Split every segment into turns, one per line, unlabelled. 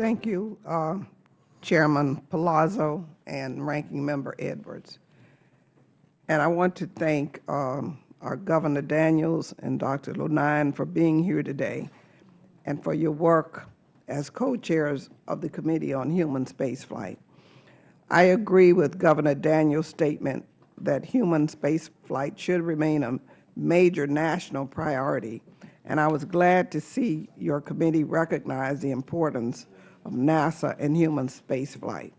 Thank you, Chairman Palazzo and Ranking Member Edwards. And I want to thank our Governor Daniels and Dr. Lunine for being here today and for your work as co-chairs of the Committee on Human Spaceflight. I agree with Governor Daniels' statement that human spaceflight should remain a major national priority, and I was glad to see your committee recognize the importance of NASA and human spaceflight.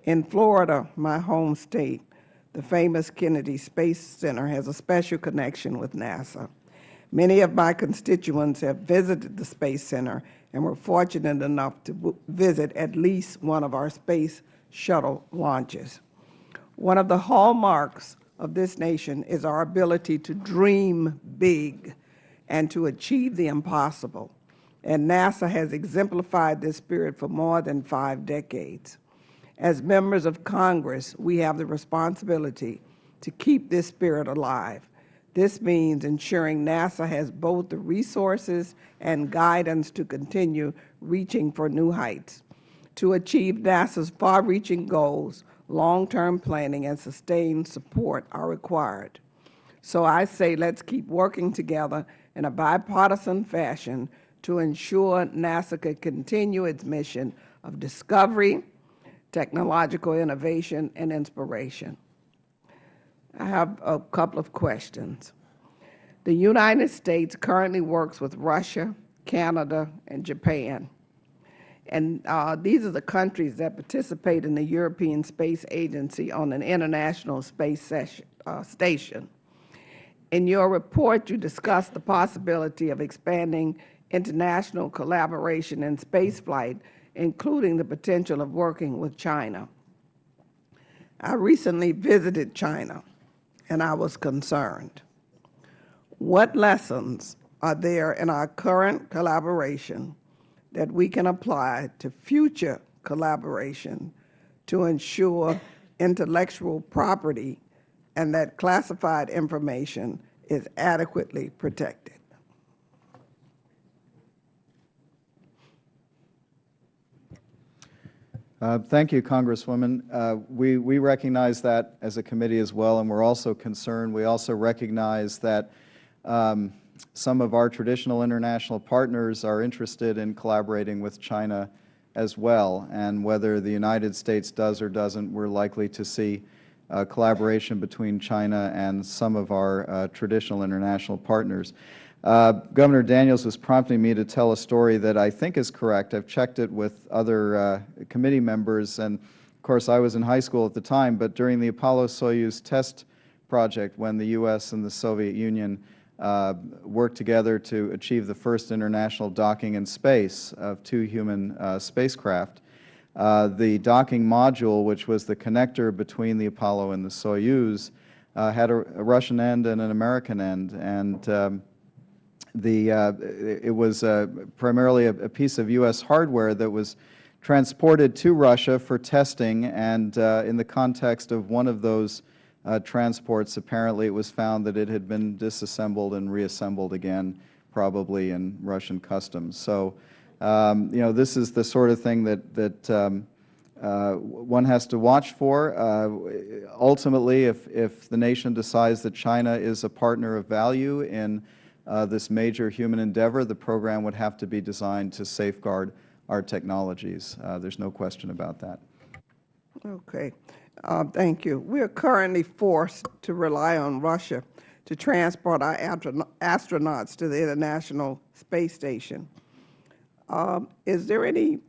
In Florida, my home state, the famous Kennedy Space Center has a special connection with NASA. Many of my constituents have visited the Space Center and were fortunate enough to visit at least one of our space shuttle launches. One of the hallmarks of this nation is our ability to dream big and to achieve the impossible, and NASA has exemplified this spirit for more than 5 decades. As members of Congress, we have the responsibility to keep this spirit alive. This means ensuring NASA has both the resources and guidance to continue reaching for new heights. To achieve NASA's far-reaching goals, long-term planning and sustained support are required. So I say let's keep working together in a bipartisan fashion to ensure NASA can continue its mission of discovery, technological innovation, and inspiration. I have a couple of questions. The United States currently works with Russia, Canada, and Japan. And these are the countries that participate in the European Space Agency on an international space station. In your report, you discussed the possibility of expanding international collaboration in spaceflight, including the potential of working with China. I recently visited China, and I was concerned. What lessons are there in our current collaboration that we can apply to future collaboration to ensure intellectual property and that classified information is adequately protected?
Thank you, Congresswoman. We recognize that as a committee as well, and we're also concerned. We also recognize that some of our traditional international partners are interested in collaborating with China as well, and whether the United States does or doesn't, we're likely to see collaboration between China and some of our traditional international partners. Governor Daniels was prompting me to tell a story that I think is correct. I've checked it with other committee members, and of course I was in high school at the time, but during the Apollo-Soyuz test project, when the U.S. and the Soviet Union worked together to achieve the first international docking in space of 2 human spacecraft, the docking module, which was the connector between the Apollo and the Soyuz, had a Russian end and an American end, and it was primarily a piece of U.S. hardware that was transported to Russia for testing, and in the context of one of those transports, apparently it was found that it had been disassembled and reassembled again, probably in Russian customs. So, you know, this is the sort of thing that one has to watch for. Ultimately, if the nation decides that China is a partner of value in this major human endeavor, the program would have to be designed to safeguard our technologies. There's no question about that.
Okay. Thank you. We are currently forced to rely on Russia to transport our astronauts to the International Space Station. Is there any,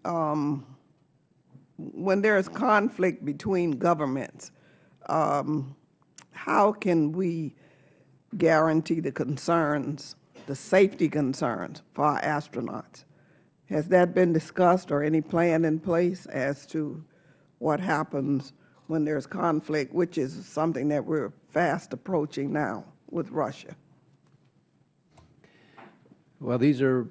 when there is conflict between governments, how can we guarantee the concerns, the safety concerns for our astronauts? Has that been discussed or any plan in place as to what happens when there's conflict, which is something that we're fast approaching now with Russia?
Well, these are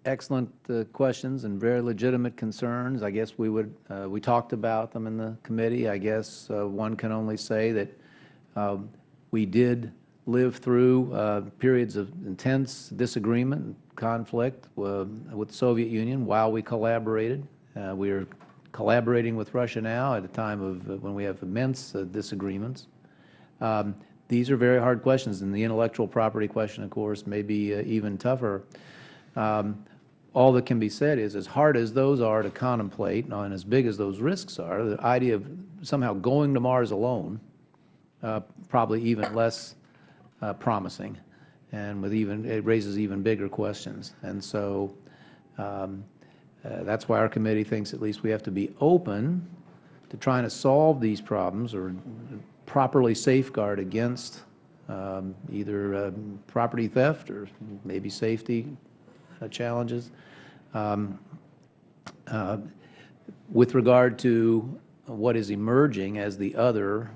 excellent questions and very legitimate concerns. I guess we talked about them in the committee. I guess one can only say that we did live through periods of intense disagreement and conflict with the Soviet Union while we collaborated, We are collaborating with Russia now at a time of when we have immense disagreements. These are very hard questions, and the intellectual property question, of course, may be even tougher. All that can be said is, as hard as those are to contemplate, and as big as those risks are, the idea of somehow going to Mars alone, probably even less promising, and with it raises even bigger questions. And so that's why our committee thinks at least we have to be open to trying to solve these problems or properly safeguard against either property theft or maybe safety challenges. With regard to what is emerging as the other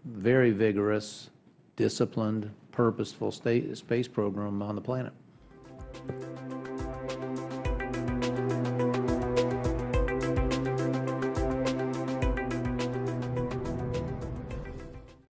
very vigorous, disciplined, purposeful space program on the planet.